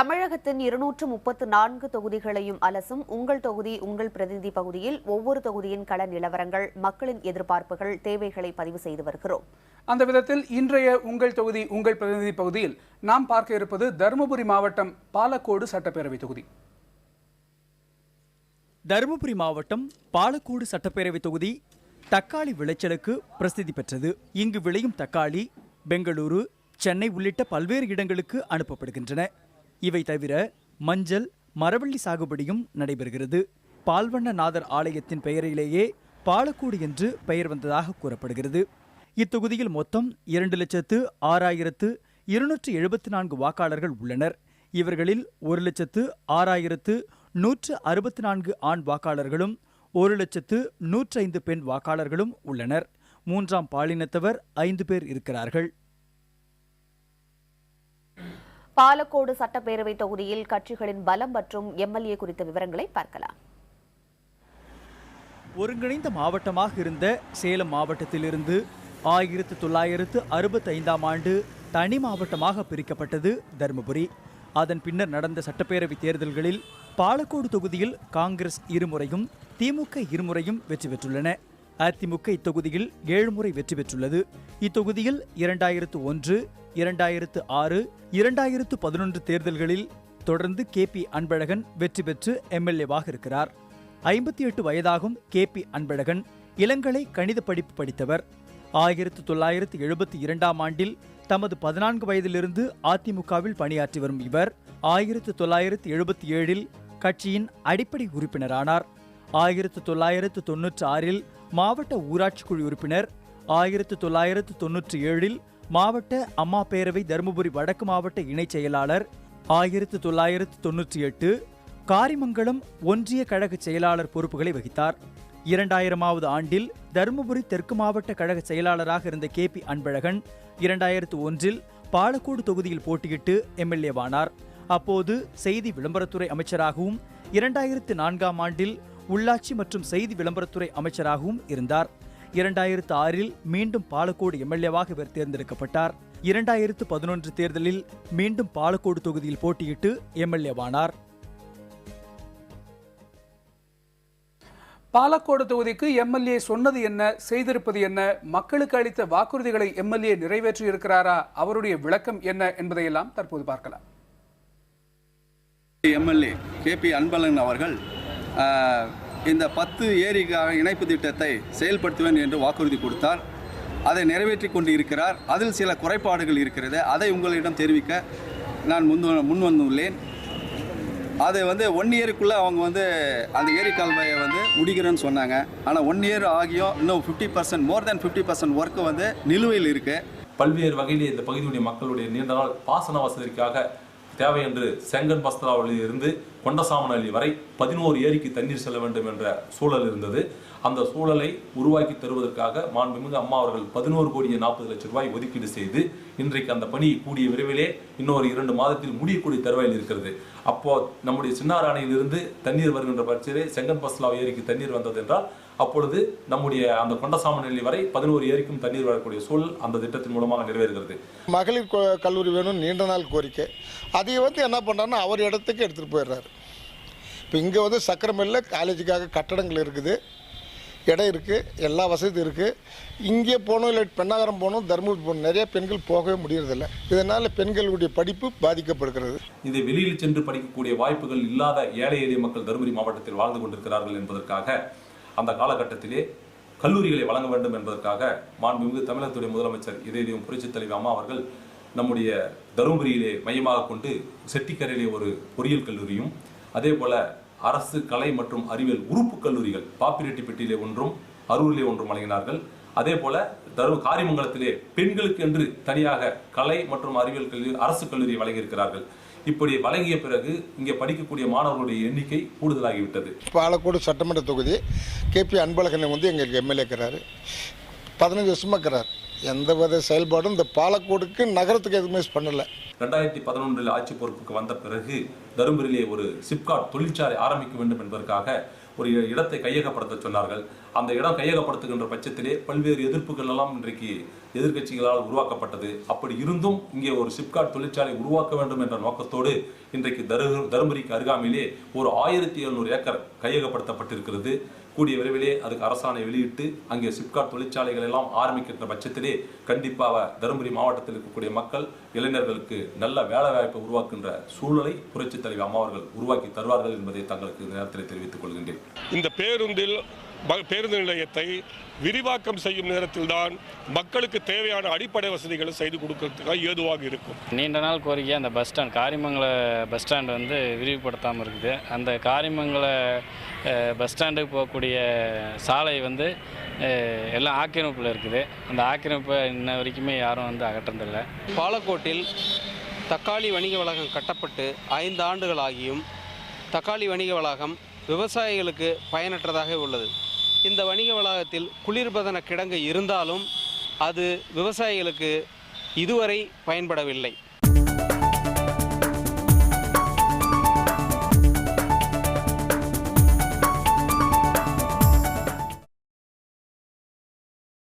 தமிழகத்தின் 234 தொகுதிகளையும் அலசும் உங்கள் தொகுதி உங்கள் பிரதிநிதி பகுதியில் ஒவ்வொரு தொகுதியின் கள நிலவரங்கள், மக்களின் எதிர்பார்ப்புகள், தேவைகளை பதிவு செய்து வருகிறோம். அந்த விதத்தில் இன்றைய உங்கள் தொகுதி உங்கள் பிரதிநிதி பகுதியில் நாம் பார்க்க இருப்பது தருமபுரி மாவட்டம் பாலக்கோடு சட்டப்பேரவை தொகுதி. தருமபுரி மாவட்டம் பாலக்கோடு சட்டப்பேரவை தொகுதி தக்காளி விளைச்சலுக்கு பிரசித்தி பெற்றது. இங்கு விளையும் தக்காளி பெங்களூரு, சென்னை உள்ளிட்ட பல்வேறு இடங்களுக்கு அனுப்பப்படுகின்றன. இவை தவிர மஞ்சள், மரவள்ளி சாகுபடியும் நடைபெறுகிறது. பால்வண்ணநாதர் ஆலயத்தின் பெயரிலேயே பாலக்கோடு என்று பெயர் வந்ததாக கூறப்படுகிறது. இத்தொகுதியில் மொத்தம் 2,06,274 வாக்காளர்கள் உள்ளனர். இவர்களில் 1,06,164 ஆண் வாக்காளர்களும் 1,105 பெண் வாக்காளர்களும் உள்ளனர். மூன்றாம் பாலினத்தவர் 5 பேர் இருக்கிறார்கள். பாலக்கோடு சட்டப்பேரவை தொகுதியில் கட்சிகளின் பலம் மற்றும் எம்எல்ஏ குறித்த விவரங்களை பார்க்கலாம். ஒருங்கிணைந்த மாவட்டமாக இருந்த சேலம் மாவட்டத்திலிருந்து 1965ஆம் ஆண்டு தனி மாவட்டமாக பிரிக்கப்பட்டது தருமபுரி. அதன் பின்னர் நடந்த சட்டப்பேரவை தேர்தல்களில் பாலக்கோடு தொகுதியில் காங்கிரஸ் இருமுறையும் திமுக இருமுறையும் வெற்றி பெற்றுள்ளன. அதிமுக இத்தொகுதியில் 7 முறை வெற்றி பெற்றுள்ளது. இத்தொகுதியில் 2001, 2006, 2011 தேர்தல்களில் தொடர்ந்து KP அன்பழகன் வெற்றி பெற்று எம்எல்ஏவாக இருக்கிறார். 58 வயதாகும் KP அன்பழகன் இளங்கலை கணித படிப்பு படித்தவர். 1972ஆம் ஆண்டில் தமது 14 வயதிலிருந்து அதிமுகவில் பணியாற்றி வரும் இவர் 1977இல் கட்சியின் அடிப்படை உறுப்பினரானார். 1996இல் மாவட்ட ஊராட்சி குழு உறுப்பினர், 1997இல் மாவட்ட அம்மா பேரவை தருமபுரி வடக்கு மாவட்ட இணைச் செயலாளர், 1998 காரிமங்கலம் ஒன்றிய கழக செயலாளர் பொறுப்புகளை வகித்தார். 2000ஆவது ஆண்டில் தருமபுரி தெற்கு மாவட்ட கழக செயலாளராக இருந்த KP அன்பழகன் 2001இல் பாலக்கோடு தொகுதியில் போட்டியிட்டு எம்எல்ஏவானார். அப்போது செய்தி விளம்பரத்துறை அமைச்சராகவும் 2004ஆம் ஆண்டில் உள்ளாட்சி மற்றும் செய்தி விளம்பரத்துறை அமைச்சராகவும் இருந்தார். 2006இல் மீண்டும் பாலக்கோடு எம்எல்ஏவாக இவர் தேர்ந்தெடுக்கப்பட்டார். 2011 தேர்தலில் மீண்டும் பாலக்கோடு தொகுதியில் போட்டியிட்டு எம்எல்ஏவானார். பாலக்கோடு தொகுதிக்கு எம்எல்ஏ சொன்னது என்ன, செய்திருப்பது என்ன, மக்களுக்கு அளித்த வாக்குறுதிகளை எம்எல்ஏ நிறைவேற்றி இருக்கிறாரா, அவருடைய விளக்கம் என்ன என்பதையெல்லாம் தற்போது பார்க்கலாம். எம்எல்ஏ KP அன்பழகன் அவர்கள் இந்த 10 ஏரிக்கான இணைப்பு திட்டத்தை செயல்படுத்துவேன் என்று வாக்குறுதி கொடுத்தார். அதை நிறைவேற்றி கொண்டு இருக்கிறார். அதில் சில குறைபாடுகள் இருக்கிறது. அதை உங்களிடம் தெரிவிக்க நான் முன் வந்துள்ளேன். அதை 1 இயருக்குள்ளே அவங்க அந்த ஏரி கால்வாயை முடிக்கிறேன்னு சொன்னாங்க. ஆனால் 1 இயர் ஆகியும் இன்னும் 50%, மோர் தேன் 50% ஒர்க்கு நிலுவையில் இருக்குது. பல்வேறு வகையிலே இந்த பகுதியுடைய மக்களுடைய நீண்ட நாள் பாசன வசதிக்காக தேவை என்று செங்கன் பஸ்தராவில் இருந்து கொண்டசாமனஹள்ளி வரை 11 ஏரிக்கு தண்ணீர் செல்ல வேண்டும் என்ற சூழல் இருந்தது. அந்த சூழலை உருவாக்கி தருவதற்காக மாண்புமிகு அம்மா அவர்கள் 11,40,00,000 ஒதுக்கீடு செய்து இன்றைக்கு அந்த பணி கூடிய விரைவிலே இன்னொரு 2 மாதத்தில் முடியக்கூடிய தருவாயில் இருக்கிறது. அப்போ நம்முடைய சின்னார் அணையிலிருந்து தண்ணீர் வருகின்ற பட்சத்திலே செங்கன் பஸ்தரா ஏரிக்கு தண்ணீர் வந்தது என்றால் அப்பொழுது நம்முடைய அந்த கொண்டசாமனஹள்ளி வரை 11 ஏரிக்கும் தண்ணீர் வரக்கூடிய சூழல் அந்த திட்டத்தின் மூலமாக நிறைவேறுகிறது. மகளிர் கல்லூரி வேணும் நீண்ட நாள் கோரிக்கை. அதை என்ன பண்ணுறாருன்னா அவர் இடத்துக்கு எடுத்துகிட்டு போயிடுறாரு. இப்போ இங்கே சக்கரமில்ல காலேஜுக்காக கட்டடங்கள் இருக்குது, இடம் இருக்குது, எல்லா வசதியும் இருக்குது. இங்கே போகணும், இல்லை பெண்ணாகரம் போகணும், தருமபுரி போகணும், நிறைய பெண்கள் போகவே முடியறதில்லை. இதனால் பெண்களுடைய படிப்பு பாதிக்கப்படுகிறது. இதை வெளியில் சென்று படிக்கக்கூடிய வாய்ப்புகள் இல்லாத ஏழை எளிய மக்கள் தருமபுரி மாவட்டத்தில் வாழ்ந்து கொண்டிருக்கிறார்கள் என்பதற்காக அந்த காலகட்டத்திலே கல்லூரிகளை வழங்க வேண்டும் என்பதற்காக மாண்புமிகு தமிழகத்துடைய முதலமைச்சர் இதயம் புரட்சித் தலைவி அம்மா அவர்கள் நம்முடைய தருமபுரியிலே மையமாக கொண்டு செட்டிக்கரையிலே ஒரு பொறியியல் கல்லூரியும், அதே போல அரசு கலை மற்றும் அறிவியல் உறுப்பு கல்லூரிகள் பாப்பிரெட்டிப்பட்டியிலே ஒன்றும் அரூரிலே ஒன்றும் வழங்கினார்கள். அதே போல காரிமங்கலத்திலே பெண்களுக்கு என்று தனியாக கலை மற்றும் அறிவியல் கல்லூரி அரசு கல்லூரியை வழங்கியிருக்கிறார்கள். இப்படி வழங்கிய பிறகு இங்கே படிக்கக்கூடிய மாணவர்களுடைய எண்ணிக்கை கூடுதலாகிவிட்டது. பாலக்கோடு சட்டமன்ற தொகுதி KP அன்பழகன் எங்களுக்கு எம்எல்ஏ இருக்கிறாரு. 15 வருஷமாக இருக்கிறார். எந்த வித செயல்பாடும் இந்த பாலக்கோடுக்கு நகரத்துக்கு எதுவுமே பண்ணலை. 2011 ஆட்சி பொறுப்புக்கு வந்த பிறகு தருமபுரியிலே ஒரு சிப்காட் தொழிற்சாலை ஆரம்பிக்க வேண்டும் என்பதற்காக ஒரு இடத்தை கையகப்படுத்த சொன்னார்கள். அந்த இடம் கையகப்படுத்துகின்ற பட்சத்திலே பல்வேறு எதிர்ப்புகள் எல்லாம் இன்றைக்கு எதிர்க்கட்சிகளால் உருவாக்கப்பட்டது. அப்படி இருந்தும் இங்கே ஒரு சிப்காட் தொழிற்சாலை உருவாக்க வேண்டும் என்ற நோக்கத்தோடு இன்றைக்கு தருமபுரிக்கு அருகாமையிலே ஒரு 1700 ஏக்கர் கையகப்படுத்தப்பட்டிருக்கிறது. கூடிய விரைவிலே அதுக்கு அரசாணை வெளியிட்டு அங்கே சிப்காட் தொழிற்சாலைகள் எல்லாம் ஆரம்பிக்கின்ற பட்சத்திலே கண்டிப்பாக தருமபுரி மாவட்டத்தில் இருக்கக்கூடிய மக்கள், இளைஞர்களுக்கு நல்ல வேலை வாய்ப்பை உருவாக்குகின்ற சூழலை புரட்சித் தலைவி அம்மா அவர்கள் உருவாக்கி தருவார்கள் என்பதை தங்களுக்கு நேரத்தில் தெரிவித்துக் கொள்கின்றேன். இந்த பேருந்து நிலையத்தை விரிவாக்கம் செய்யும் நேரத்தில்தான் மக்களுக்கு தேவையான அடிப்படை வசதிகளை செய்து கொடுக்கறதுக்காக ஏதுவாக இருக்கும். நீண்ட நாள் கோரிக்கை அந்த பஸ் ஸ்டாண்ட், காரிமங்கல பஸ் ஸ்டாண்ட் விரிவுபடுத்தாமல் இருக்குது. அந்த காரிமங்கல பஸ் ஸ்டாண்டுக்கு போகக்கூடிய சாலை எல்லாம் ஆக்கிரமிப்பில் இருக்குது. அந்த ஆக்கிரமிப்பை இன்ன வரைக்குமே யாரும் அகற்றதில்லை. பாலக்கோட்டில் தக்காளி வணிக வளாகம் கட்டப்பட்டு 5 ஆண்டுகள் ஆகியும் தக்காளி வணிக வளாகம் விவசாயிகளுக்கு பயனற்றதாக உள்ளது. இந்த வணிக வளாகத்தில் குளிர்பதன கிடங்கு இருந்தாலும் அது விவசாயிகளுக்கு இதுவரை பயன்படவில்லை.